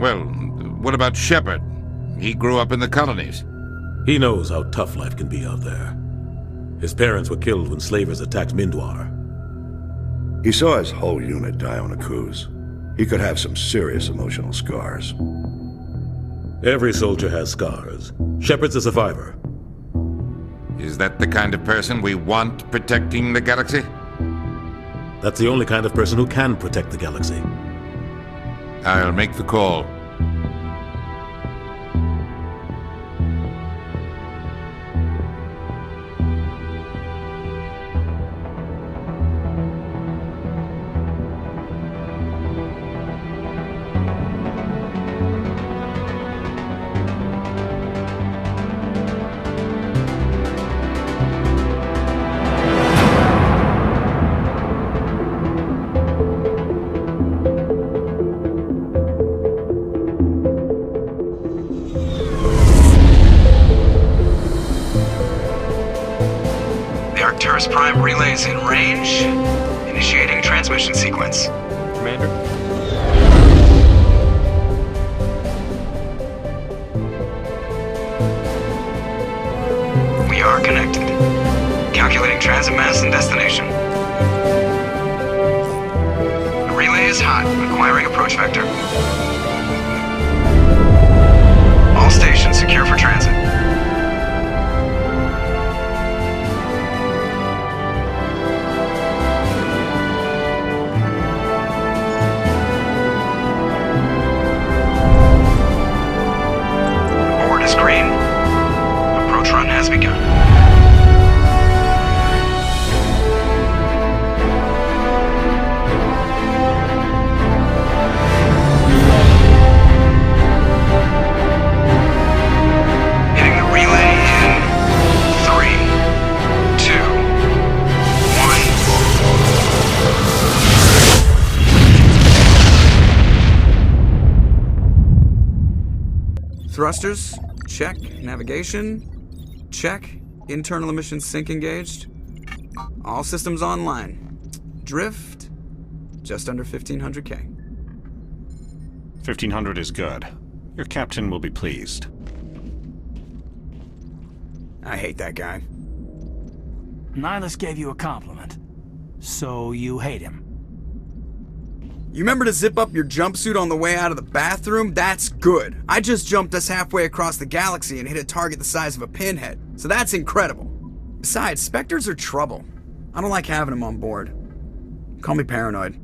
Well, what about Shepard? He grew up in the colonies. He knows how tough life can be out there. His parents were killed when slavers attacked Mindwar. He saw his whole unit die on a cruise. He could have some serious emotional scars. Every soldier has scars. Shepard's a survivor. Is that the kind of person we want protecting the galaxy? That's the only kind of person who can protect the galaxy. I'll make the call. Prime relays in range. Initiating transmission sequence. Commander? We are connected. Calculating transit mass and destination. The relay is hot, requiring approach vector. All stations secure for transit. Has begun. Hitting the relay in 3, 2, 1. Thrusters, check. Navigation, check. Internal emissions sync engaged. All systems online. Drift, just under 1500K. 1500 is good. Your captain will be pleased. I hate that guy. Nihilus gave you a compliment. So you hate him. You remember to zip up your jumpsuit on the way out of the bathroom? That's good. I just jumped us halfway across the galaxy and hit a target the size of a pinhead. So that's incredible. Besides, Spectres are trouble. I don't like having them on board. Call me paranoid.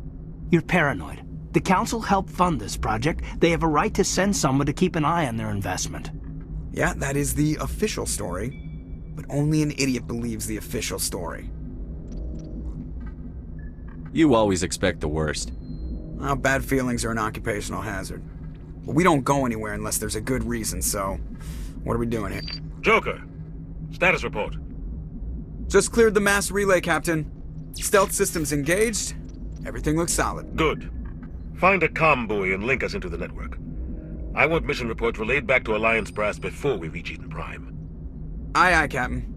You're paranoid. The Council helped fund this project. They have a right to send someone to keep an eye on their investment. Yeah, that is the official story. But only an idiot believes the official story. You always expect the worst. Well, bad feelings are an occupational hazard. But we don't go anywhere unless there's a good reason, so... what are we doing here? Joker, status report. Just cleared the mass relay, Captain. Stealth systems engaged. Everything looks solid. Good. Find a comm buoy and link us into the network. I want mission reports relayed back to Alliance Brass before we reach Eden Prime. Aye, aye, Captain.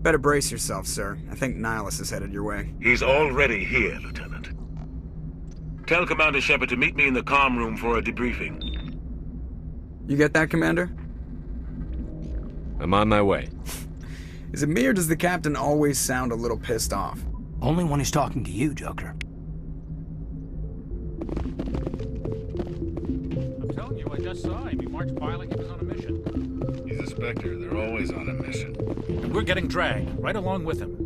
Better brace yourself, sir. I think Nihilus is headed your way. He's already here, Lieutenant. Tell Commander Shepard to meet me in the comm room for a debriefing. You get that, Commander? I'm on my way. Is it me or does the Captain always sound a little pissed off? Only when he's talking to you, Joker. I'm telling you, I just saw him. He marched by like he was on a mission. He's a Spectre. They're always on a mission. And we're getting dragged, right along with him.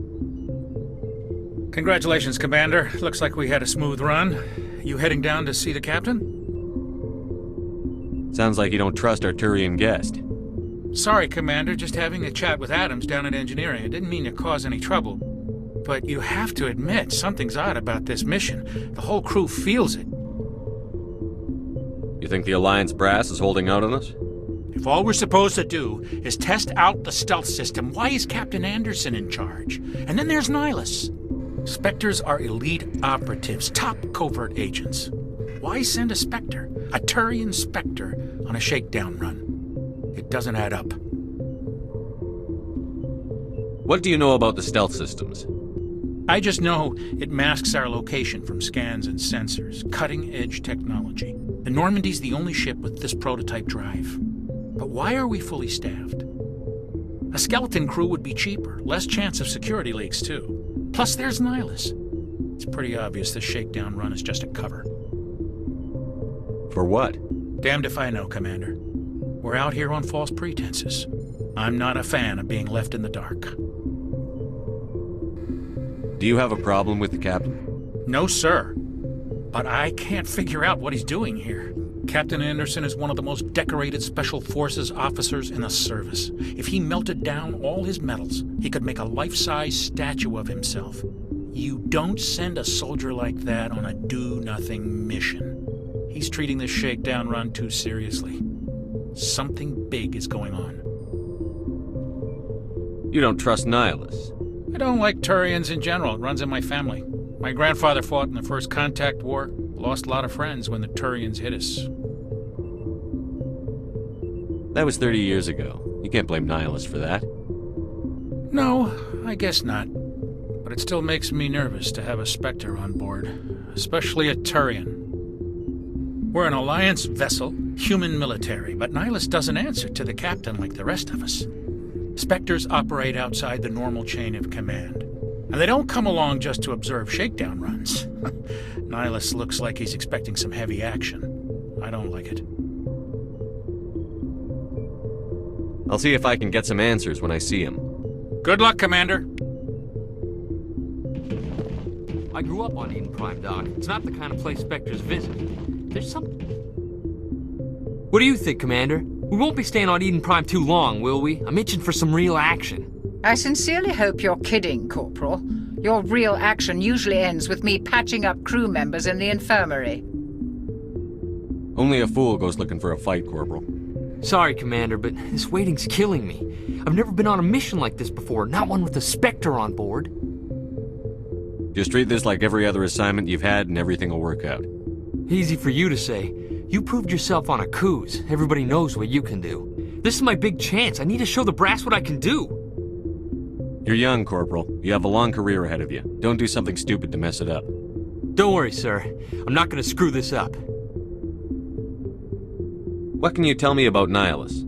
Congratulations, Commander. Looks like we had a smooth run. You heading down to see the Captain? Sounds like you don't trust our Turian guest. Sorry, Commander. Just having a chat with Adams down at Engineering. I didn't mean to cause any trouble. But you have to admit, something's odd about this mission. The whole crew feels it. You think the Alliance brass is holding out on us? If all we're supposed to do is test out the stealth system, why is Captain Anderson in charge? And then there's Nihilus. Spectres are elite operatives, top covert agents. Why send a Spectre, a Turian Spectre, on a shakedown run? It doesn't add up. What do you know about the stealth systems? I just know it masks our location from scans and sensors. Cutting-edge technology. The Normandy's the only ship with this prototype drive. But why are we fully staffed? A skeleton crew would be cheaper, less chance of security leaks too. Plus there's Nihilus. It's pretty obvious this shakedown run is just a cover. For what? Damned if I know, Commander. We're out here on false pretenses. I'm not a fan of being left in the dark. Do you have a problem with the captain? No, sir. But I can't figure out what he's doing here. Captain Anderson is one of the most decorated Special Forces officers in the service. If he melted down all his medals, he could make a life-size statue of himself. You don't send a soldier like that on a do-nothing mission. He's treating this shakedown run too seriously. Something big is going on. You don't trust Nihilus? I don't like Turians in general. It runs in my family. My grandfather fought in the First Contact War. Lost a lot of friends when the Turians hit us. That was 30 years ago. You can't blame Nihilus for that. No, I guess not. But it still makes me nervous to have a Spectre on board. Especially a Turian. We're an Alliance vessel, human military, but Nihilus doesn't answer to the captain like the rest of us. Spectres operate outside the normal chain of command. And they don't come along just to observe shakedown runs. Nihilus looks like he's expecting some heavy action. I don't like it. I'll see if I can get some answers when I see him. Good luck, Commander. I grew up on Eden Prime, Doc. It's not the kind of place Spectres visit. There's some... What do you think, Commander? We won't be staying on Eden Prime too long, will we? I'm itching for some real action. I sincerely hope you're kidding, Corporal. Your real action usually ends with me patching up crew members in the infirmary. Only a fool goes looking for a fight, Corporal. Sorry, Commander, but this waiting's killing me. I've never been on a mission like this before, not one with a Spectre on board. Just treat this like every other assignment you've had and everything will work out. Easy for you to say. You proved yourself on a cruise. Everybody knows what you can do. This is my big chance. I need to show the brass what I can do. You're young, Corporal. You have a long career ahead of you. Don't do something stupid to mess it up. Don't worry, sir. I'm not going to screw this up. What can you tell me about Nihilus?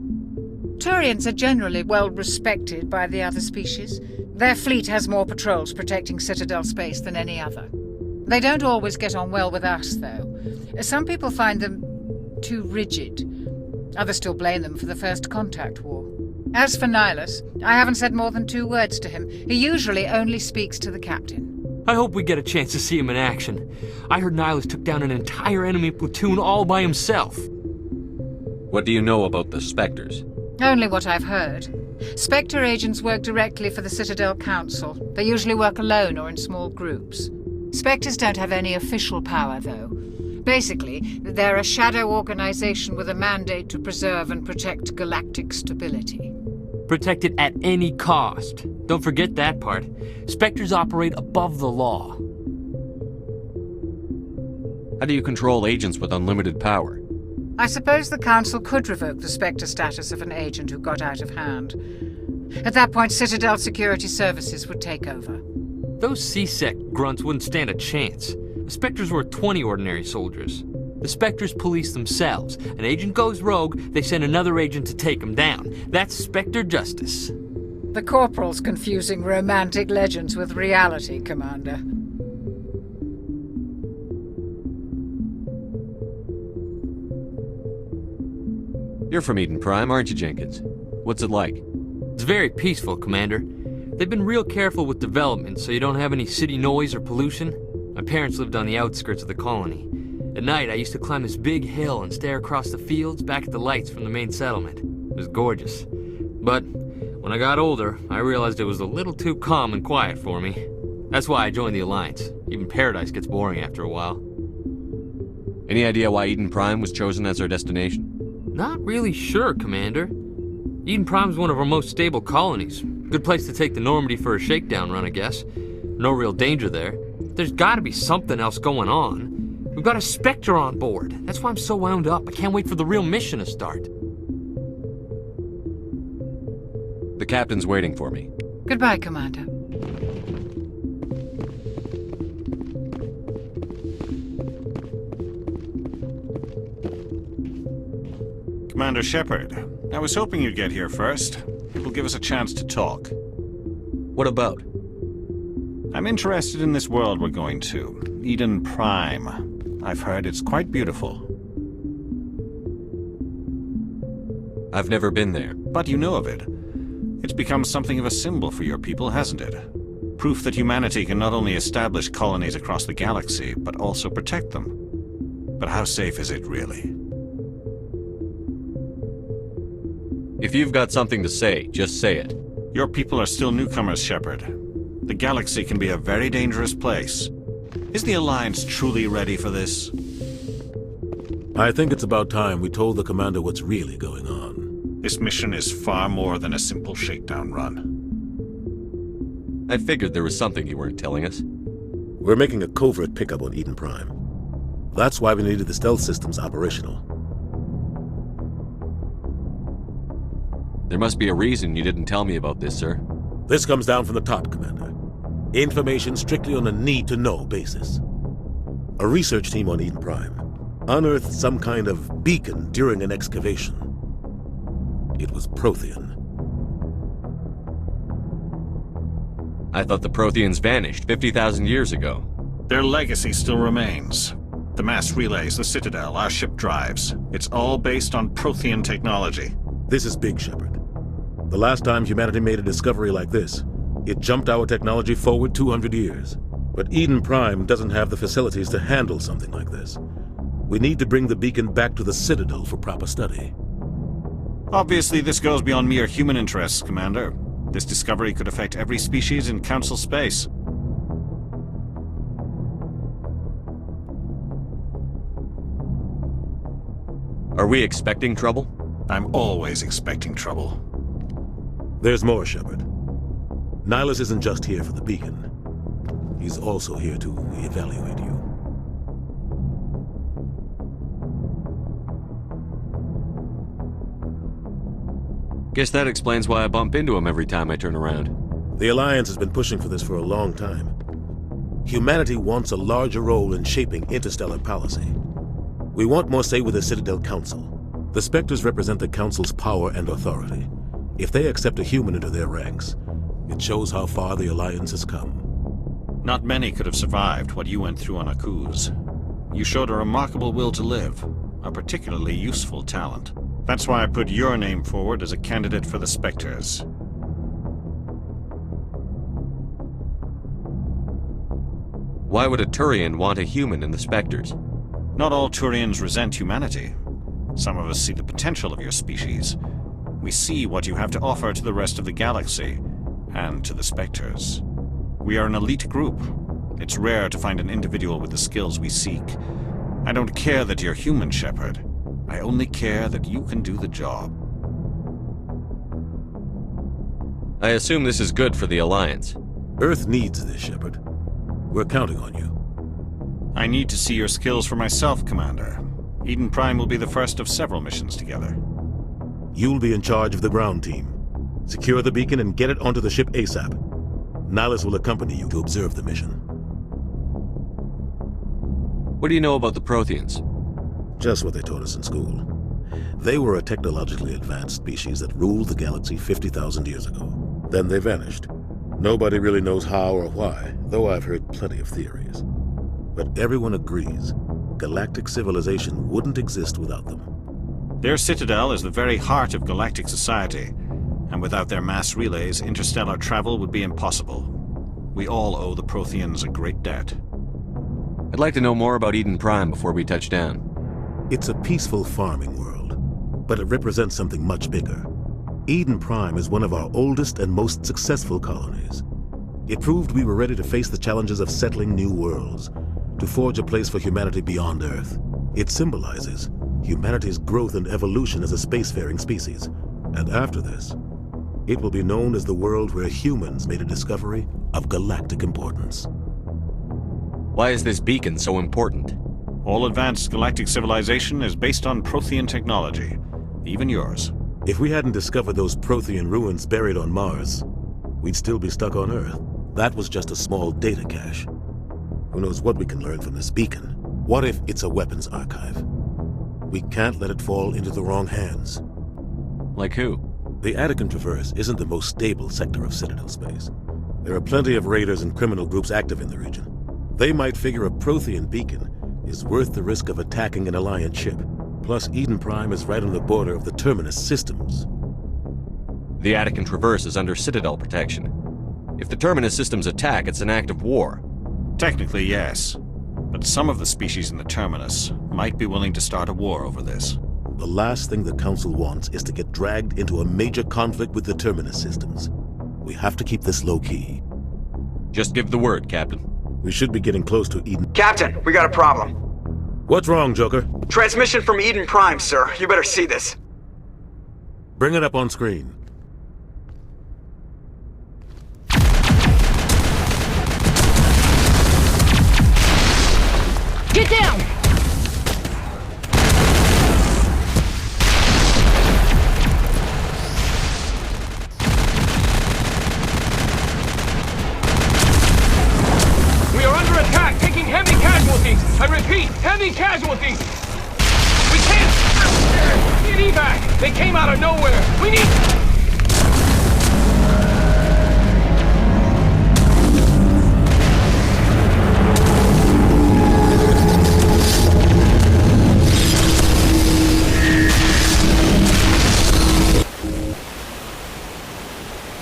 Turians are generally well respected by the other species. Their fleet has more patrols protecting Citadel space than any other. They don't always get on well with us, though. Some people find them too rigid. Others still blame them for the First Contact War. As for Nihilus, I haven't said more than 2 words to him. He usually only speaks to the captain. I hope we get a chance to see him in action. I heard Nihilus took down an entire enemy platoon all by himself. What do you know about the Spectres? Only what I've heard. Spectre agents work directly for the Citadel Council. They usually work alone or in small groups. Spectres don't have any official power, though. Basically, they're a shadow organization with a mandate to preserve and protect galactic stability. Protect it at any cost. Don't forget that part. Spectres operate above the law. How do you control agents with unlimited power? I suppose the Council could revoke the Spectre status of an agent who got out of hand. At that point, Citadel Security Services would take over. Those C-Sec grunts wouldn't stand a chance. The Spectres were 20 ordinary soldiers. The Spectres police themselves. An agent goes rogue, they send another agent to take him down. That's Spectre justice. The Corporal's confusing romantic legends with reality, Commander. You're from Eden Prime, aren't you, Jenkins? What's it like? It's very peaceful, Commander. They've been real careful with development, so you don't have any city noise or pollution. My parents lived on the outskirts of the colony. At night, I used to climb this big hill and stare across the fields back at the lights from the main settlement. It was gorgeous. But when I got older, I realized it was a little too calm and quiet for me. That's why I joined the Alliance. Even Paradise gets boring after a while. Any idea why Eden Prime was chosen as our destination? Not really sure, Commander. Eden Prime's one of our most stable colonies. Good place to take the Normandy for a shakedown run, I guess. No real danger there. There's gotta be something else going on. We've got a Spectre on board. That's why I'm so wound up. I can't wait for the real mission to start. The captain's waiting for me. Goodbye, Commander. Commander Shepard. I was hoping you'd get here first. It will give us a chance to talk. What about? I'm interested in this world we're going to, Eden Prime. I've heard it's quite beautiful. I've never been there. But you know of it. It's become something of a symbol for your people, hasn't it? Proof that humanity can not only establish colonies across the galaxy, but also protect them. But how safe is it, really? If you've got something to say, just say it. Your people are still newcomers, Shepard. The galaxy can be a very dangerous place. Is the Alliance truly ready for this? I think it's about time we told the Commander what's really going on. This mission is far more than a simple shakedown run. I figured there was something you weren't telling us. We're making a covert pickup on Eden Prime. That's why we needed the stealth systems operational. There must be a reason you didn't tell me about this, sir. This comes down from the top, Commander. Information strictly on a need-to-know basis. A research team on Eden Prime unearthed some kind of beacon during an excavation. It was Prothean. I thought the Protheans vanished 50,000 years ago. Their legacy still remains. The mass relays, the Citadel, our ship drives. It's all based on Prothean technology. This is big, Shepard. The last time humanity made a discovery like this, it jumped our technology forward 200 years. But Eden Prime doesn't have the facilities to handle something like this. We need to bring the beacon back to the Citadel for proper study. Obviously, this goes beyond mere human interests, Commander. This discovery could affect every species in Council space. Are we expecting trouble? I'm always expecting trouble. There's more, Shepard. Nihilus isn't just here for the beacon. He's also here to evaluate you. Guess that explains why I bump into him every time I turn around. The Alliance has been pushing for this for a long time. Humanity wants a larger role in shaping interstellar policy. We want more say with the Citadel Council. The Spectres represent the Council's power and authority. If they accept a human into their ranks, it shows how far the Alliance has come. Not many could have survived what you went through on Akuz. You showed a remarkable will to live, a particularly useful talent. That's why I put your name forward as a candidate for the Spectres. Why would a Turian want a human in the Spectres? Not all Turians resent humanity. Some of us see the potential of your species. We see what you have to offer to the rest of the galaxy, and to the Spectres. We are an elite group. It's rare to find an individual with the skills we seek. I don't care that you're human, Shepard. I only care that you can do the job. I assume this is good for the Alliance. Earth needs this, Shepard. We're counting on you. I need to see your skills for myself, Commander. Eden Prime will be the first of several missions together. You'll be in charge of the ground team. Secure the beacon and get it onto the ship ASAP. Nihilus will accompany you to observe the mission. What do you know about the Protheans? Just what they taught us in school. They were a technologically advanced species that ruled the galaxy 50,000 years ago. Then they vanished. Nobody really knows how or why, though I've heard plenty of theories. But everyone agrees, galactic civilization wouldn't exist without them. Their citadel is the very heart of galactic society, and without their mass relays, interstellar travel would be impossible. We all owe the Protheans a great debt. I'd like to know more about Eden Prime before we touch down. It's a peaceful farming world, but it represents something much bigger. Eden Prime is one of our oldest and most successful colonies. It proved we were ready to face the challenges of settling new worlds, to forge a place for humanity beyond Earth. It symbolizes humanity's growth and evolution as a spacefaring species. And after this, it will be known as the world where humans made a discovery of galactic importance. Why is this beacon so important? All advanced galactic civilization is based on Prothean technology, even yours. If we hadn't discovered those Prothean ruins buried on Mars, we'd still be stuck on Earth. That was just a small data cache. Who knows what we can learn from this beacon? What if it's a weapons archive? We can't let it fall into the wrong hands. Like who? The Attican Traverse isn't the most stable sector of Citadel space. There are plenty of raiders and criminal groups active in the region. They might figure a Prothean beacon is worth the risk of attacking an Alliance ship. Plus, Eden Prime is right on the border of the Terminus systems. The Attican Traverse is under Citadel protection. If the Terminus systems attack, it's an act of war. Technically, yes. But some of the species in the Terminus might be willing to start a war over this. The last thing the Council wants is to get dragged into a major conflict with the Terminus systems. We have to keep this low-key. Just give the word, Captain. We should be getting close to Eden. Captain, we got a problem. What's wrong, Joker? Transmission from Eden Prime, sir. You better see this. Bring it up on screen. Get down! We are under attack, taking heavy casualties. I repeat, heavy casualties. We can't get evac. They came out of nowhere. We need...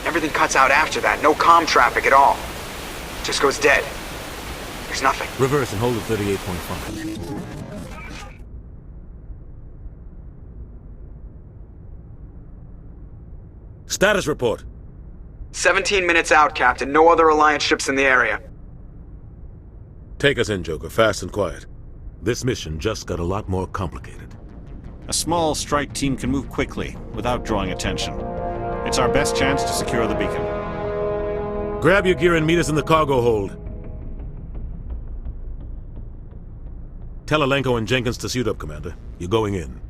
Everything cuts out after that. No comm traffic at all. Just goes dead. There's nothing. Reverse and hold at 38.5. Status report. 17 minutes out, Captain. No other Alliance ships in the area. Take us in, Joker, fast and quiet. This mission just got a lot more complicated. A small strike team can move quickly, without drawing attention. It's our best chance to secure the beacon. Grab your gear and meet us in the cargo hold. Tell Alenko and Jenkins to suit up, Commander. You're going in.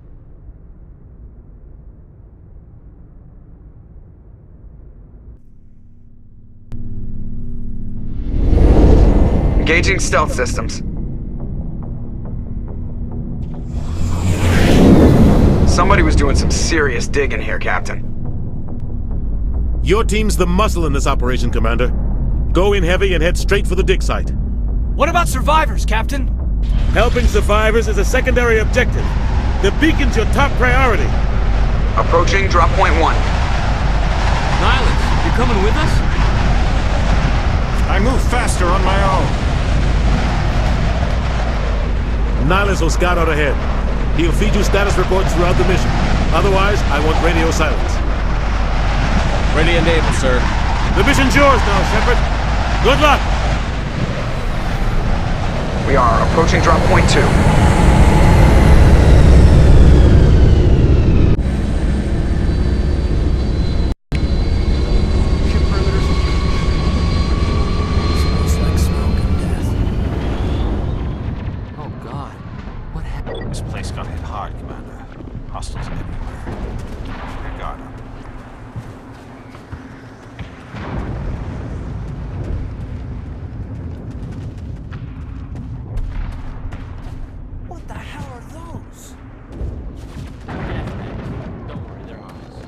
Engaging stealth systems. Somebody was doing some serious digging here, Captain. Your team's the muscle in this operation, Commander. Go in heavy and head straight for the dig site. What about survivors, Captain? Helping survivors is a secondary objective. The beacon's your top priority. Approaching drop point 1. Nihilus, you coming with us? I move faster on my own. Nihilus will scout out ahead. He'll feed you status reports throughout the mission. Otherwise, I want radio silence. Ready and able, sir. The mission's yours now, Shepard. Good luck! We are approaching drop point 2. Smells like smoke and death. Oh God, what happened? This place got hit hard, Commander. Hostiles everywhere. Your guard up. What the hell are those? Don't worry, they're harmless.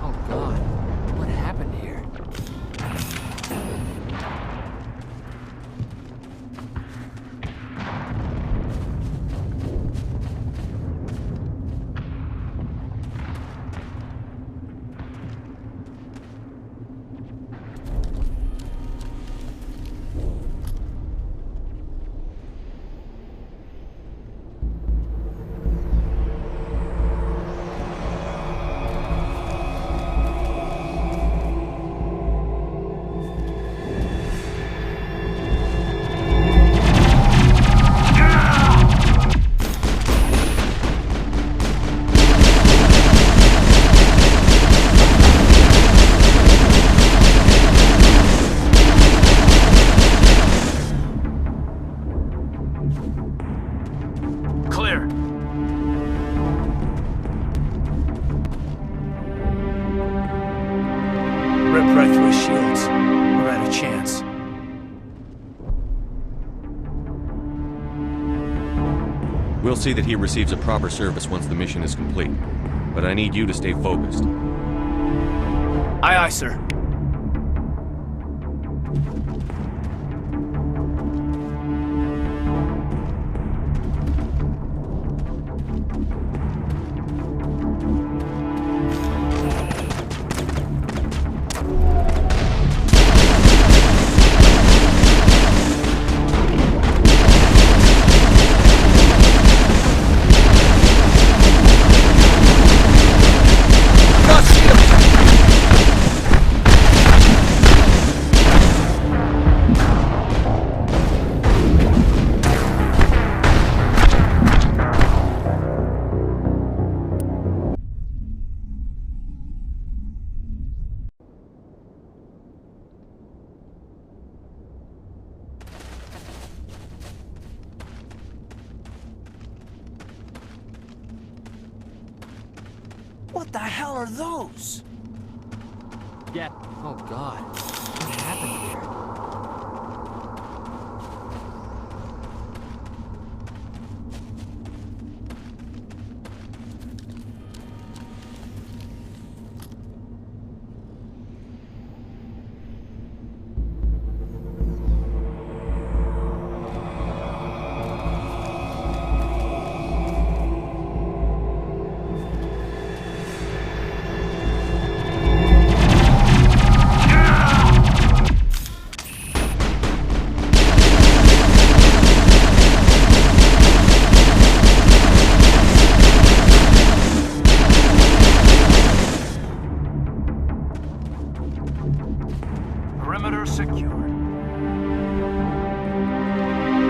Oh God, what happened here? We'll see that he receives a proper service once the mission is complete, but I need you to stay focused. Aye, aye, sir. What the hell are those? Yeah. Oh, God. What happened here? Perimeter secured.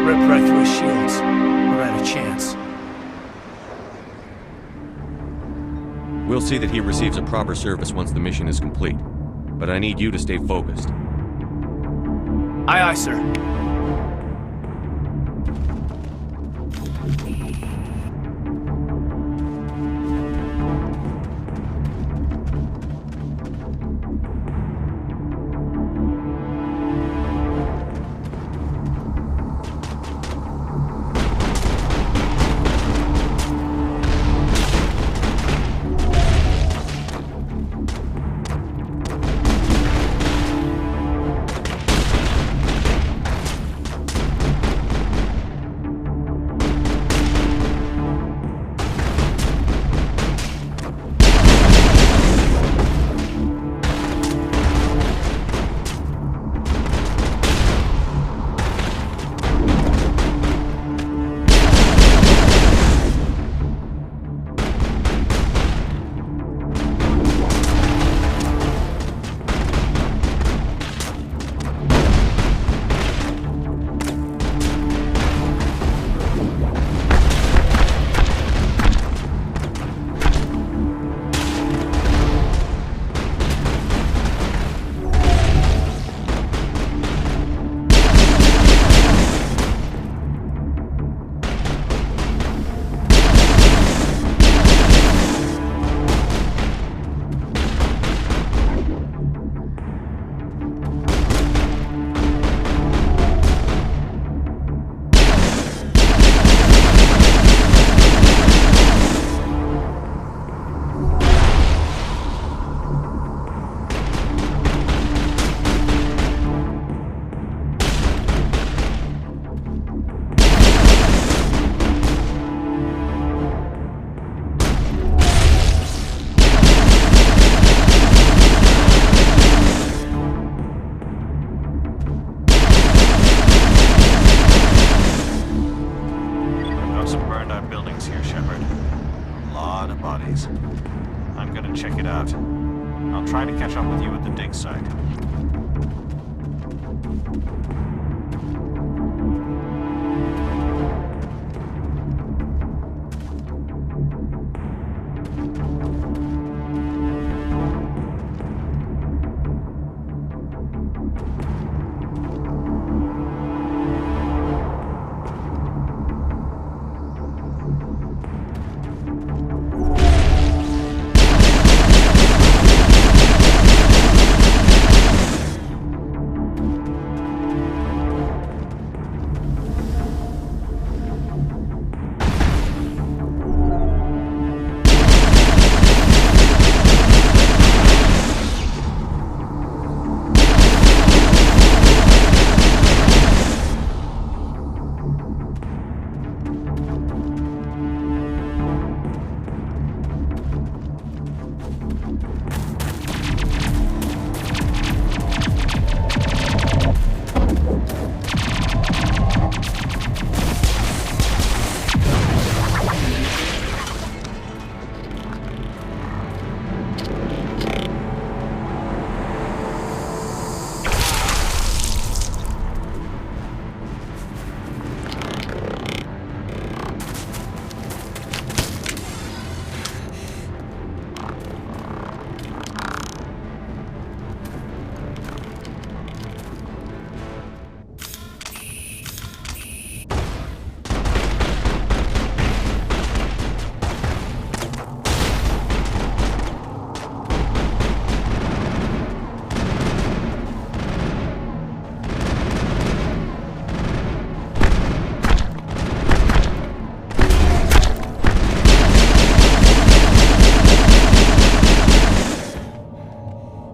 Ripped right through his shields. We're at a chance. We'll see that he receives a proper service once the mission is complete, but I need you to stay focused. Aye, aye, sir. I'm gonna check it out. I'll try to catch up with you at the dig site.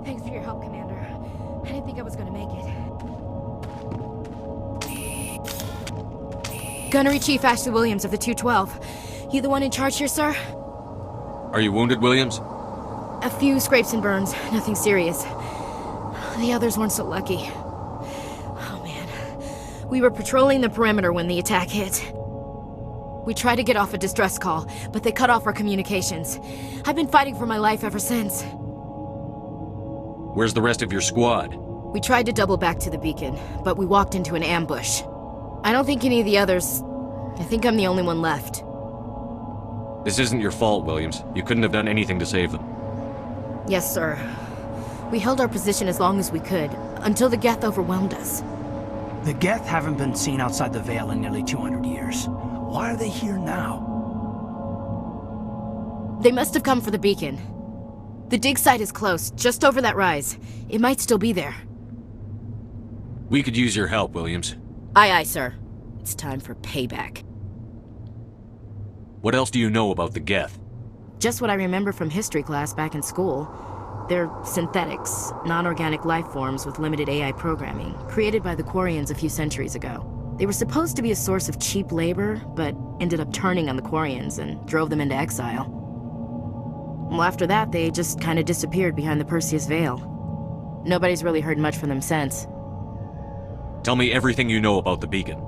Thanks for your help, Commander. I didn't think I was gonna make it. Gunnery Chief Ashley Williams of the 212. You the one in charge here, sir? Are you wounded, Williams? A few scrapes and burns, nothing serious. The others weren't so lucky. Oh man. We were patrolling the perimeter when the attack hit. We tried to get off a distress call, but they cut off our communications. I've been fighting for my life ever since. Where's the rest of your squad? We tried to double back to the beacon, but we walked into an ambush. I don't think any of the others... I think I'm the only one left. This isn't your fault, Williams. You couldn't have done anything to save them. Yes, sir. We held our position as long as we could, until the Geth overwhelmed us. The Geth haven't been seen outside the Veil in nearly 200 years. Why are they here now? They must have come for the beacon. The dig site is close, just over that rise. It might still be there. We could use your help, Williams. Aye, aye, sir. It's time for payback. What else do you know about the Geth? Just what I remember from history class back in school. They're synthetics, non-organic life forms with limited AI programming, created by the Quarians a few centuries ago. They were supposed to be a source of cheap labor, but ended up turning on the Quarians and drove them into exile. Well, after that, they just kind of disappeared behind the Perseus Veil. Nobody's really heard much from them since. Tell me everything you know about the beacon.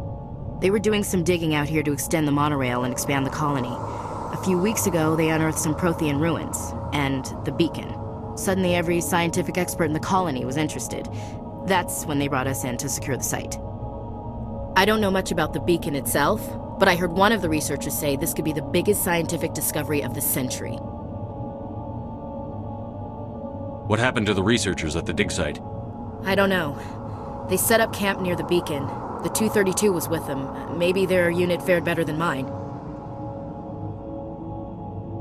They were doing some digging out here to extend the monorail and expand the colony. A few weeks ago, they unearthed some Prothean ruins, and the beacon. Suddenly, every scientific expert in the colony was interested. That's when they brought us in to secure the site. I don't know much about the beacon itself, but I heard one of the researchers say this could be the biggest scientific discovery of the century. What happened to the researchers at the dig site? I don't know. They set up camp near the beacon. The 232 was with them. Maybe their unit fared better than mine.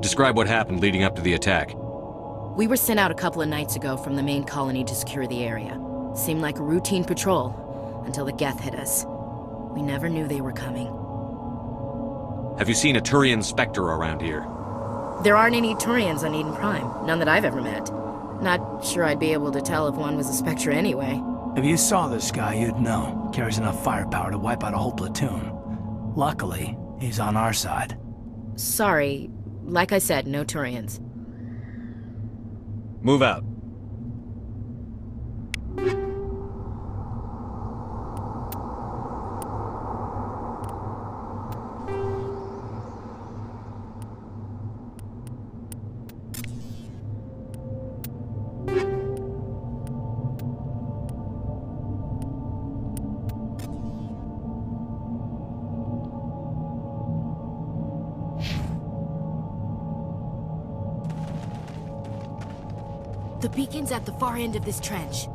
Describe what happened leading up to the attack. We were sent out a couple of nights ago from the main colony to secure the area. Seemed like a routine patrol, until the Geth hit us. We never knew they were coming. Have you seen a Turian Spectre around here? There aren't any Turians on Eden Prime, none that I've ever met. Not sure I'd be able to tell if one was a Spectre anyway. If you saw this guy, you'd know. Carries enough firepower to wipe out a whole platoon. Luckily, he's on our side. Sorry. Like I said, no Turians. Move out. The beacon's at the far end of this trench.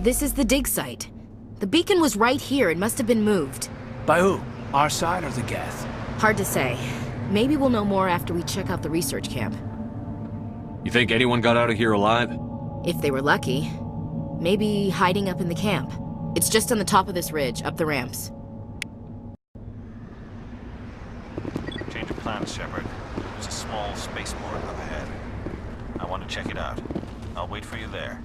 This is the dig site. The beacon was right here. It must have been moved. By who? Our side or the Geth? Hard to say. Maybe we'll know more after we check out the research camp. You think anyone got out of here alive? If they were lucky. Maybe hiding up in the camp. It's just on the top of this ridge, up the ramps. Change of plans, Shepard. There's a small spaceport up ahead. I want to check it out. I'll wait for you there.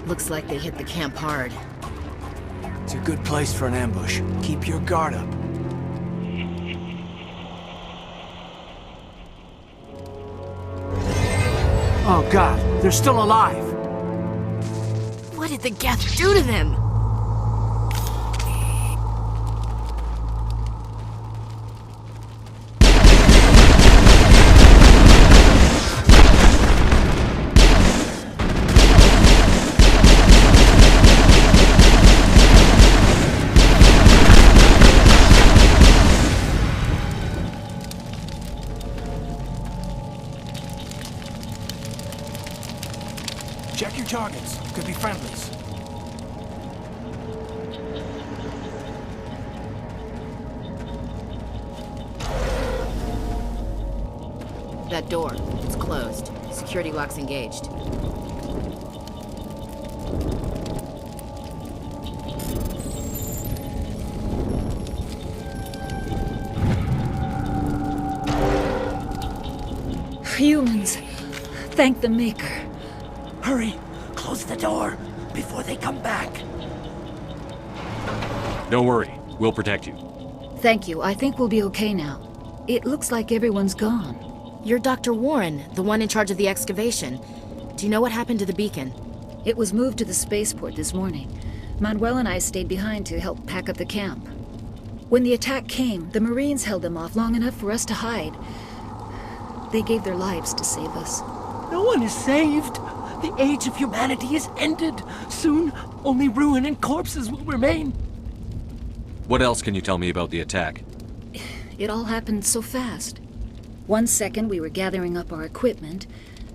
Looks like they hit the camp hard. It's a good place for an ambush. Keep your guard up. Oh God, they're still alive! What did the Geth do to them? Check your targets. Could be friendlies. That door, it's closed. Security lock's engaged. Humans. Thank the Maker. Hurry! Close the door before they come back. Don't worry. We'll protect you. Thank you. I think we'll be okay now. It looks like everyone's gone. You're Dr. Warren, the one in charge of the excavation. Do you know what happened to the beacon? It was moved to the spaceport this morning. Manuel and I stayed behind to help pack up the camp. When the attack came, the Marines held them off long enough for us to hide. They gave their lives to save us. No one is saved. The age of humanity is ended. Soon, only ruin and corpses will remain. What else can you tell me about the attack? It all happened so fast. 1 second we were gathering up our equipment.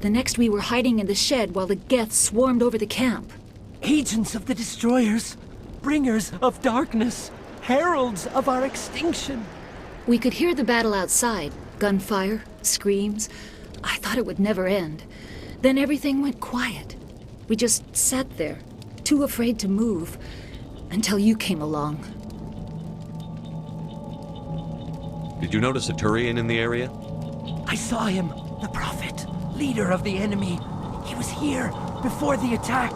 The next we were hiding in the shed while the Geth swarmed over the camp. Agents of the destroyers, bringers of darkness, heralds of our extinction. We could hear the battle outside. Gunfire, screams. I thought it would never end. Then everything went quiet. We just sat there, too afraid to move, until you came along. Did you notice a Turian in the area? I saw him, the Prophet, leader of the enemy. He was here before the attack.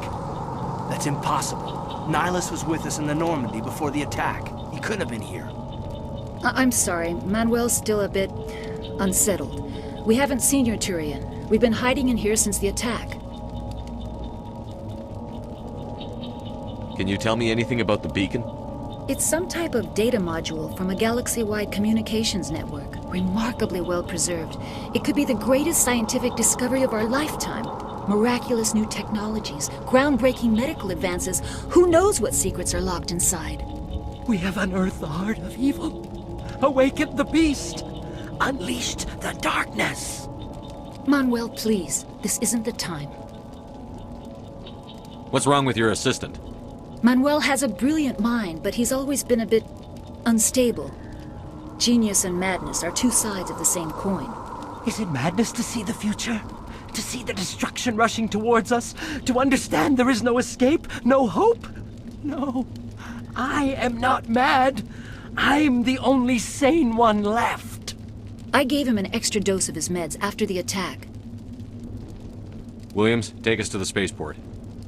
That's impossible. Nihilus was with us in the Normandy before the attack. He couldn't have been here. I'm sorry. Manuel's still a bit unsettled. We haven't seen your Turian. We've been hiding in here since the attack. Can you tell me anything about the beacon? It's some type of data module from a galaxy-wide communications network. Remarkably well preserved. It could be the greatest scientific discovery of our lifetime. Miraculous new technologies, groundbreaking medical advances. Who knows what secrets are locked inside? We have unearthed the heart of evil, awakened the beast, unleashed the darkness. Manuel, please. This isn't the time. What's wrong with your assistant? Manuel has a brilliant mind, but he's always been a bit unstable. Genius and madness are two sides of the same coin. Is it madness to see the future? To see the destruction rushing towards us? To understand there is no escape? No hope? No. I am not mad. I'm the only sane one left. I gave him an extra dose of his meds after the attack. Williams, take us to the spaceport.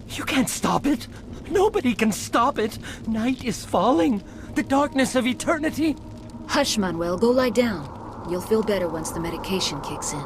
You can't stop it. Nobody can stop it. Night is falling. The darkness of eternity. Hush, Manuel. Go lie down. You'll feel better once the medication kicks in.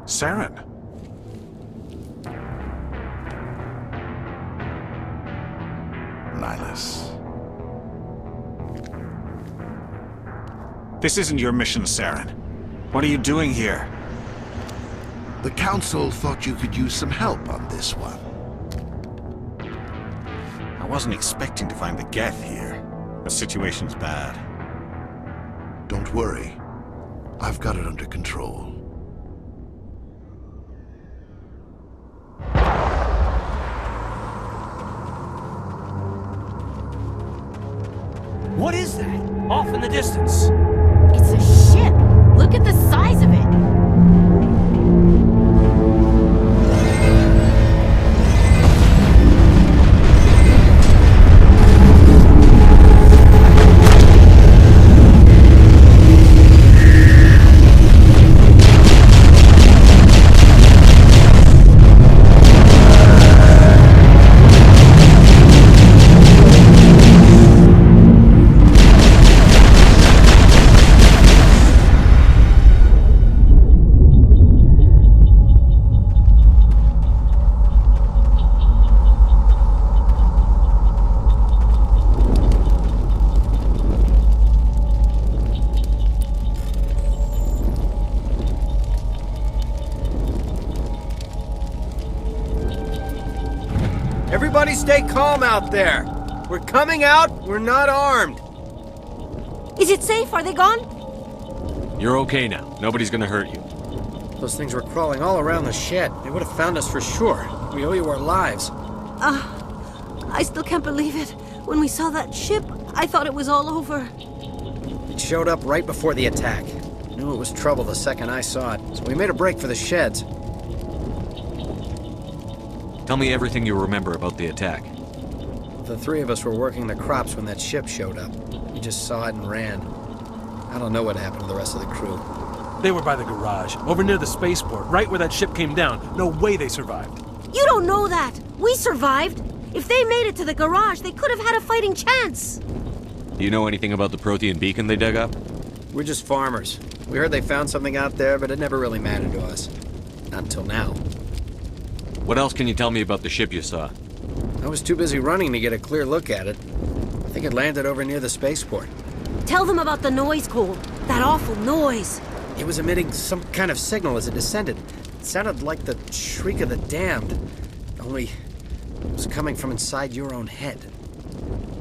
Saren. Nihilus. This isn't your mission, Saren. What are you doing here? The Council thought you could use some help on this one. I wasn't expecting to find the Geth here. The situation's bad. Don't worry. I've got it under control. What is that? Off in the distance. It's a ship. Look at the size of it. Everybody stay calm out there. We're coming out, we're not armed. Is it safe? Are they gone? You're okay now. Nobody's gonna hurt you. Those things were crawling all around the shed. They would have found us for sure. We owe you our lives. I still can't believe it. When we saw that ship, I thought it was all over. It showed up right before the attack. Knew it was trouble the second I saw it, so we made a break for the sheds. Tell me everything you remember about the attack. The three of us were working the crops when that ship showed up. We just saw it and ran. I don't know what happened to the rest of the crew. They were by the garage, over near the spaceport, right where that ship came down. No way they survived. You don't know that. We survived. If they made it to the garage, they could have had a fighting chance. Do you know anything about the Protean beacon they dug up? We're just farmers. We heard they found something out there, but it never really mattered to us. Not until now. What else can you tell me about the ship you saw? I was too busy running to get a clear look at it. I think it landed over near the spaceport. Tell them about the noise, Cole. That awful noise. It was emitting some kind of signal as it descended. It sounded like the shriek of the damned. Only it was coming from inside your own head.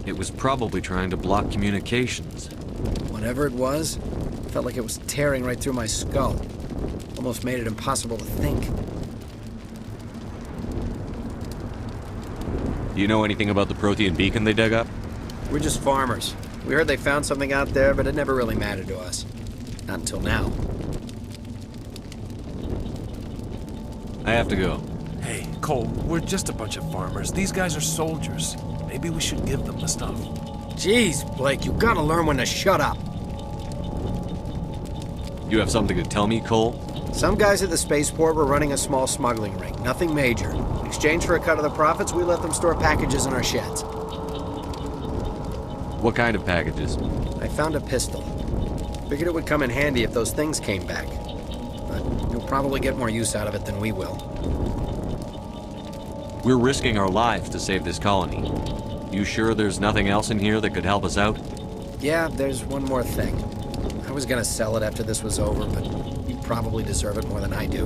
It was probably trying to block communications. Whatever it was, felt like it was tearing right through my skull. Almost made it impossible to think. Do you know anything about the Protean beacon they dug up? We're just farmers. We heard they found something out there, but it never really mattered to us. Not until now. I have to go. Hey, Cole, we're just a bunch of farmers. These guys are soldiers. Maybe we should give them the stuff. Jeez, Blake, you gotta learn when to shut up. You have something to tell me, Cole? Some guys at the spaceport were running a small smuggling ring, nothing major. In exchange for a cut of the profits, we let them store packages in our sheds. What kind of packages? I found a pistol. Figured it would come in handy if those things came back. But you'll probably get more use out of it than we will. We're risking our lives to save this colony. You sure there's nothing else in here that could help us out? Yeah, there's one more thing. I was gonna sell it after this was over, but you probably deserve it more than I do.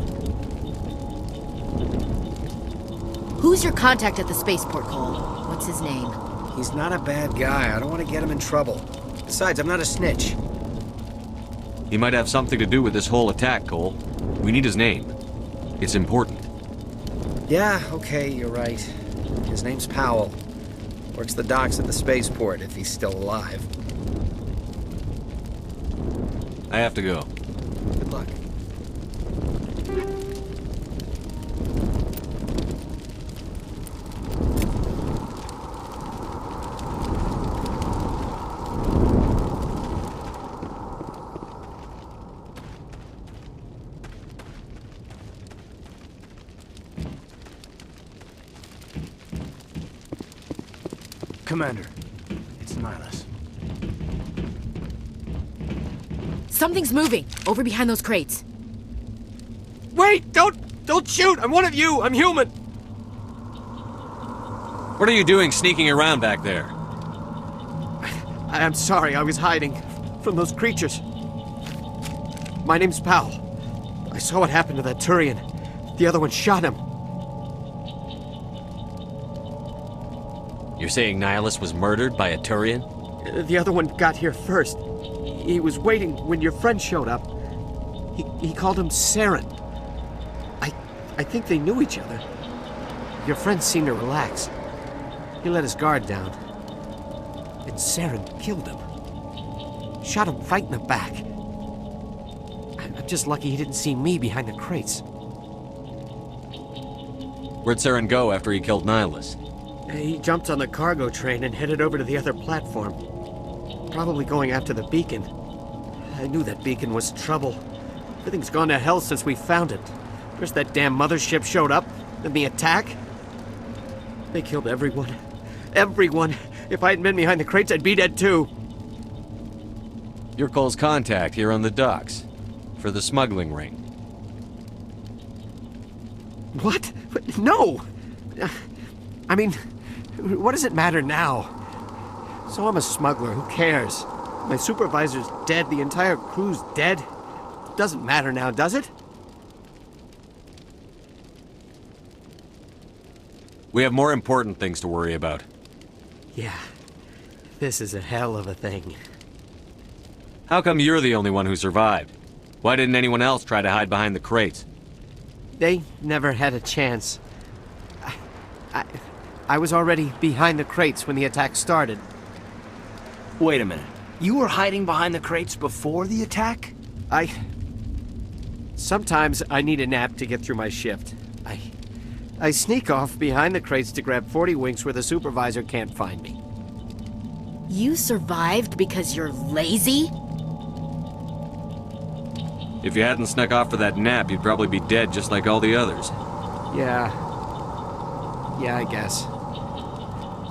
Who's your contact at the spaceport, Cole? What's his name? He's not a bad guy. I don't want to get him in trouble. Besides, I'm not a snitch. He might have something to do with this whole attack, Cole. We need his name. It's important. Yeah, okay, you're right. His name's Powell. Works the docks at the spaceport, if he's still alive. I have to go. Good luck. Commander, it's Nihilus. Something's moving, over behind those crates. Wait! Don't shoot! I'm one of you! I'm human! What are you doing sneaking around back there? I'm sorry, I was hiding from those creatures. My name's Powell. I saw what happened to that Turian. The other one shot him. You're saying Nihilus was murdered by a Turian? The other one got here first. He was waiting when your friend showed up. He called him Saren. I think they knew each other. Your friend seemed to relax. He let his guard down. And Saren killed him. Shot him right in the back. I'm just lucky he didn't see me behind the crates. Where'd Saren go after he killed Nihilus? He jumped on the cargo train and headed over to the other platform. Probably going after the beacon. I knew that beacon was trouble. Everything's gone to hell since we found it. First that damn mothership showed up, then the attack. They killed everyone. Everyone! If I hadn't been behind the crates, I'd be dead too. You're Cole's contact here on the docks. For the smuggling ring. What? No! I mean, what does it matter now? So I'm a smuggler, who cares? My supervisor's dead, the entire crew's dead. It doesn't matter now, does it? We have more important things to worry about. Yeah. This is a hell of a thing. How come you're the only one who survived? Why didn't anyone else try to hide behind the crates? They never had a chance. I was already behind the crates when the attack started. Wait a minute. You were hiding behind the crates before the attack? Sometimes I need a nap to get through my shift. I sneak off behind the crates to grab 40 winks where the supervisor can't find me. You survived because you're lazy? If you hadn't snuck off for that nap, you'd probably be dead just like all the others. Yeah, I guess.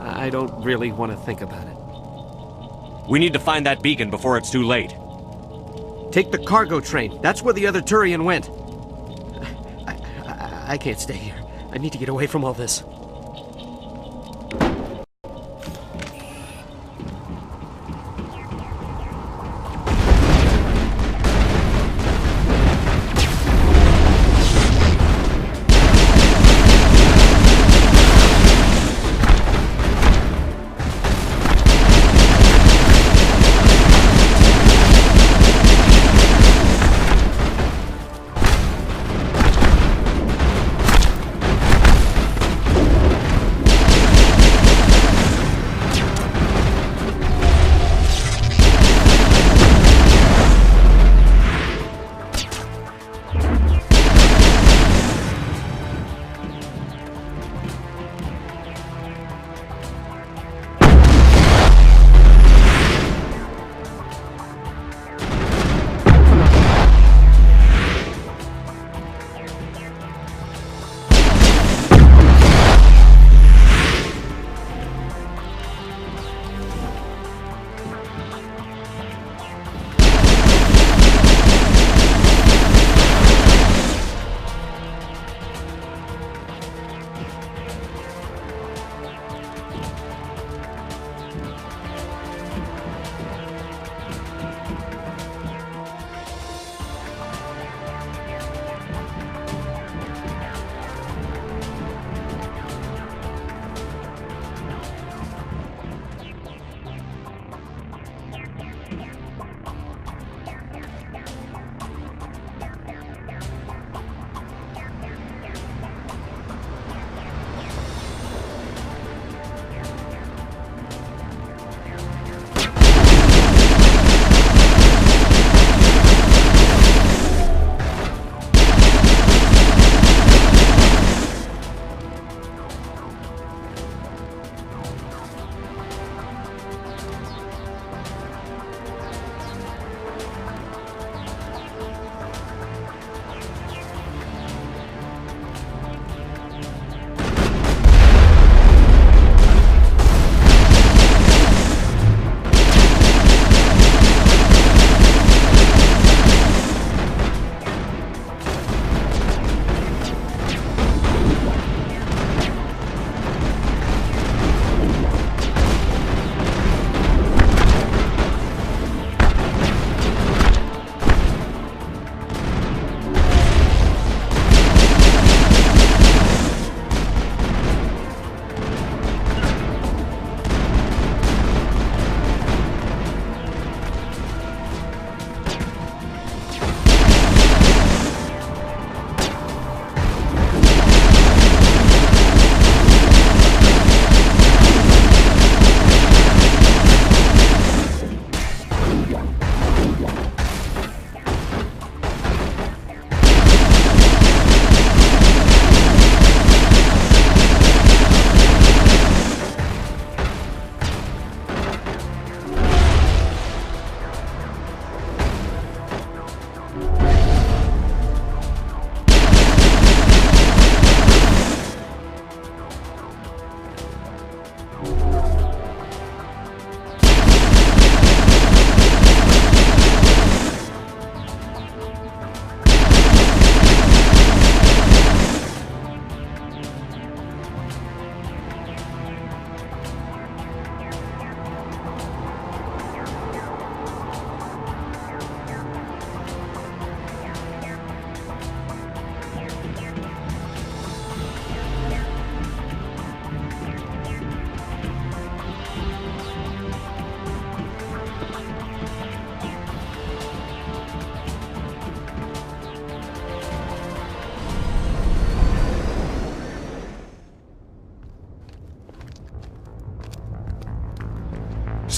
I don't really want to think about it. We need to find that beacon before it's too late. Take the cargo train. That's where the other Turian went. I can't stay here. I need to get away from all this.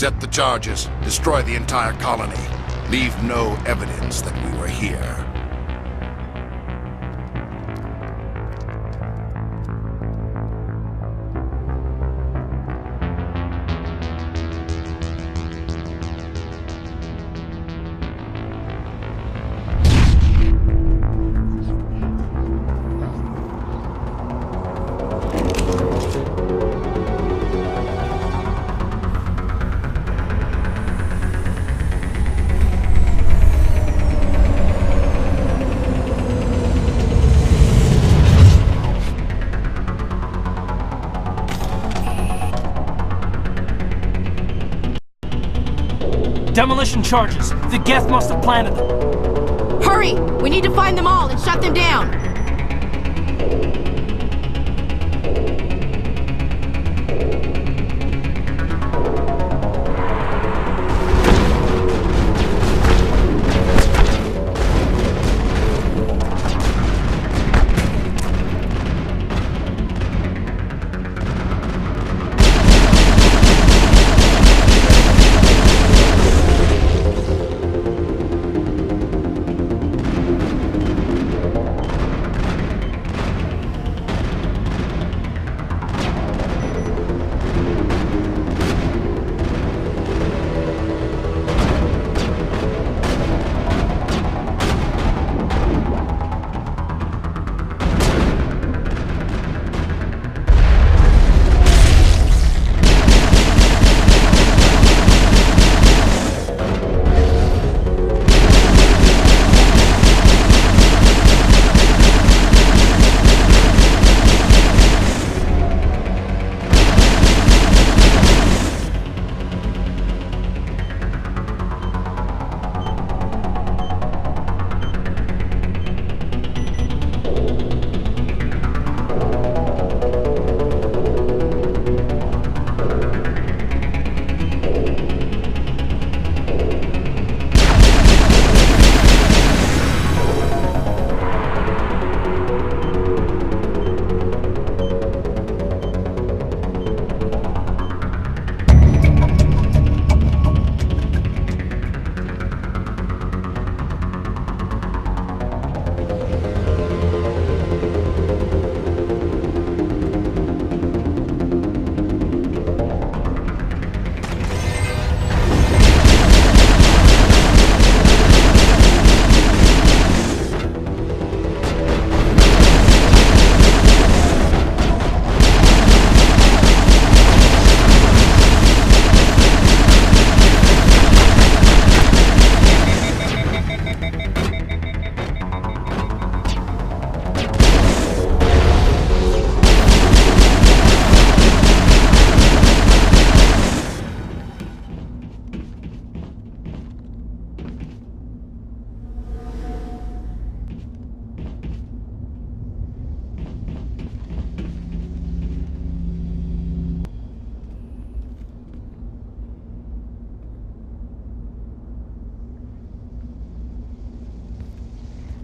Set the charges. Destroy the entire colony. Leave no evidence that we were here. Demolition charges. The Geth must have planted them. Hurry! We need to find them all and shut them down!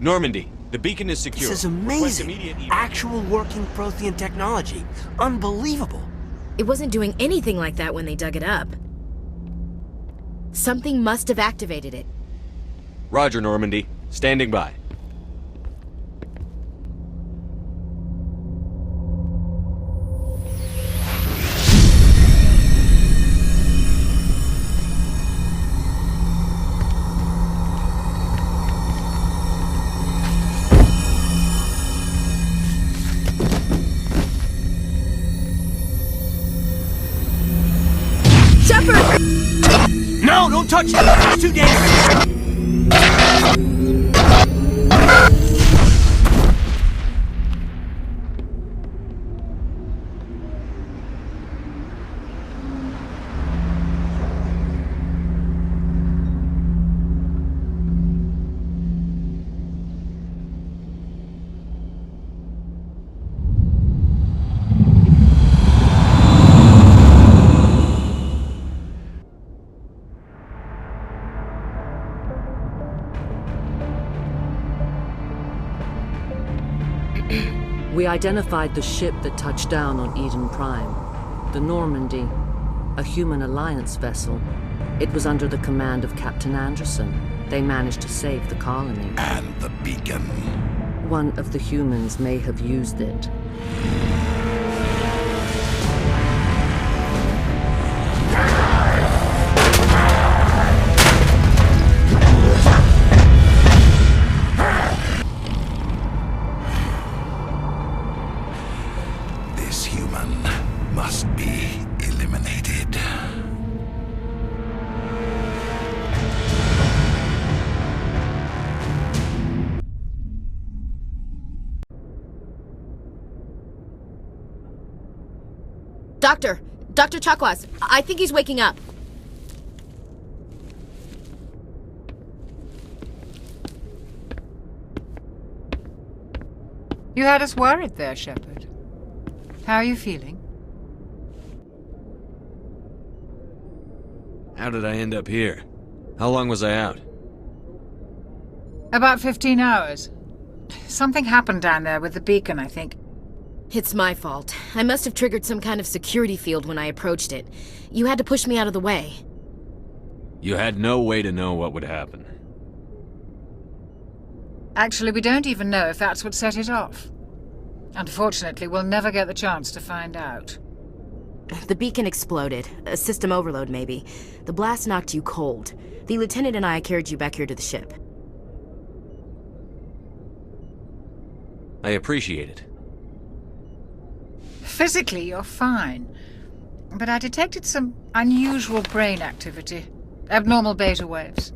Normandy, the beacon is secure. This is amazing. Actual working Prothean technology. Unbelievable. It wasn't doing anything like that when they dug it up. Something must have activated it. Roger, Normandy. Standing by. No, don't touch it! It's too dangerous! We identified the ship that touched down on Eden Prime, the Normandy. A human Alliance vessel. It was under the command of Captain Anderson. They managed to save the colony. And the beacon. One of the humans may have used it. This human must be eliminated. Dr. Chakwas, I think he's waking up. You had us worried there, Shepard. How are you feeling? How did I end up here? How long was I out? About 15 hours. Something happened down there with the beacon, I think. It's my fault. I must have triggered some kind of security field when I approached it. You had to push me out of the way. You had no way to know what would happen. Actually, we don't even know if that's what set it off. Unfortunately, we'll never get the chance to find out. The beacon exploded. A system overload, maybe. The blast knocked you cold. The lieutenant and I carried you back here to the ship. I appreciate it. Physically, you're fine. But I detected some unusual brain activity. Abnormal beta waves.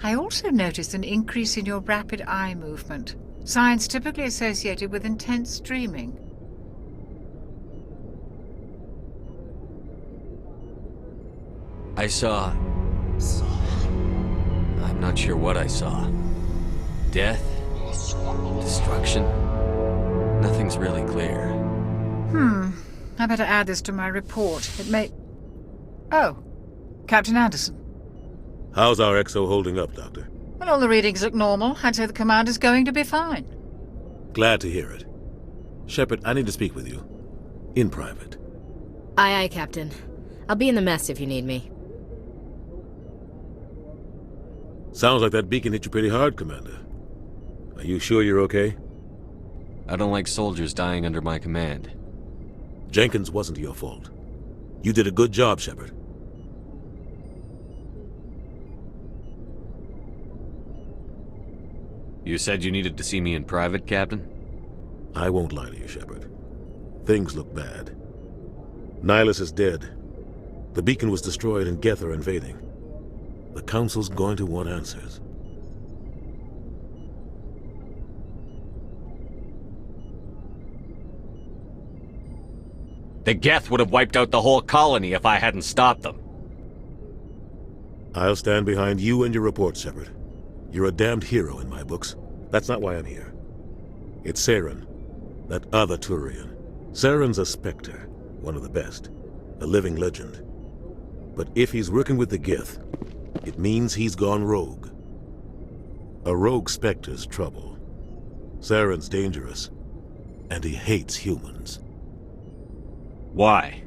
I also noticed an increase in your rapid eye movement. Signs typically associated with intense dreaming. I saw... I'm not sure what I saw. Death? Destruction? Nothing's really clear. I better add this to my report. It may... Oh, Captain Anderson. How's our XO holding up, Doctor? Well, all the readings look normal. I'd say the commander's going to be fine. Glad to hear it. Shepard, I need to speak with you. In private. Aye, aye, Captain. I'll be in the mess if you need me. Sounds like that beacon hit you pretty hard, Commander. Are you sure you're okay? I don't like soldiers dying under my command. Jenkins wasn't your fault. You did a good job, Shepard. You said you needed to see me in private, Captain? I won't lie to you, Shepard. Things look bad. Nihilus is dead. The beacon was destroyed and Geth are invading. The Council's going to want answers. The Geth would have wiped out the whole colony if I hadn't stopped them. I'll stand behind you and your report, Shepard. You're a damned hero in my books. That's not why I'm here. It's Saren, that other Turian. Saren's a Spectre, one of the best. A living legend. But if he's working with the Geth, it means he's gone rogue. A rogue Spectre's trouble. Saren's dangerous, and he hates humans. Why?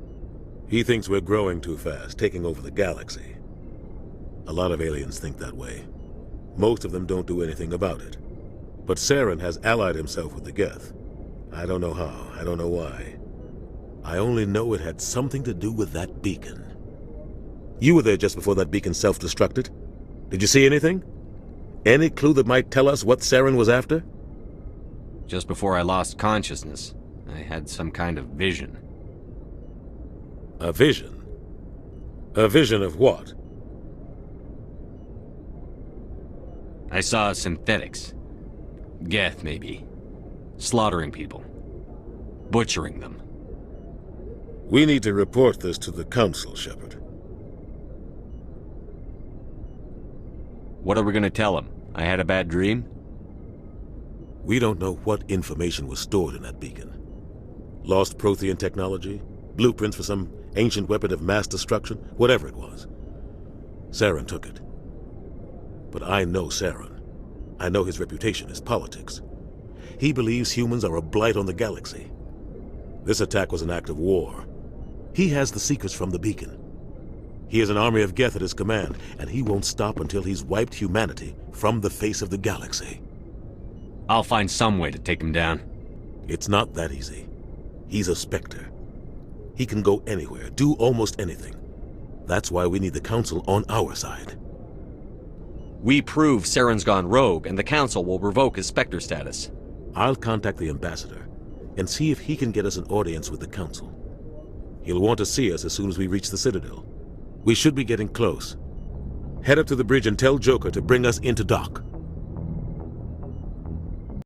He thinks we're growing too fast, taking over the galaxy. A lot of aliens think that way. Most of them don't do anything about it. But Saren has allied himself with the Geth. I don't know how, I don't know why. I only know it had something to do with that beacon. You were there just before that beacon self-destructed. Did you see anything? Any clue that might tell us what Saren was after? Just before I lost consciousness, I had some kind of vision. A vision? A vision of what? I saw synthetics. Geth, maybe. Slaughtering people. Butchering them. We need to report this to the Council, Shepard. What are we gonna tell them? I had a bad dream? We don't know what information was stored in that beacon. Lost Prothean technology? Blueprints for some ancient weapon of mass destruction? Whatever it was. Saren took it. But I know Saren. I know his reputation is politics. He believes humans are a blight on the galaxy. This attack was an act of war. He has the secrets from the beacon. He has an army of Geth at his command, and he won't stop until he's wiped humanity from the face of the galaxy. I'll find some way to take him down. It's not that easy. He's a Spectre. He can go anywhere, do almost anything. That's why we need the Council on our side. We prove Saren's gone rogue, and the Council will revoke his Spectre status. I'll contact the Ambassador and see if he can get us an audience with the Council. He'll want to see us as soon as we reach the Citadel. We should be getting close. Head up to the bridge and tell Joker to bring us into dock.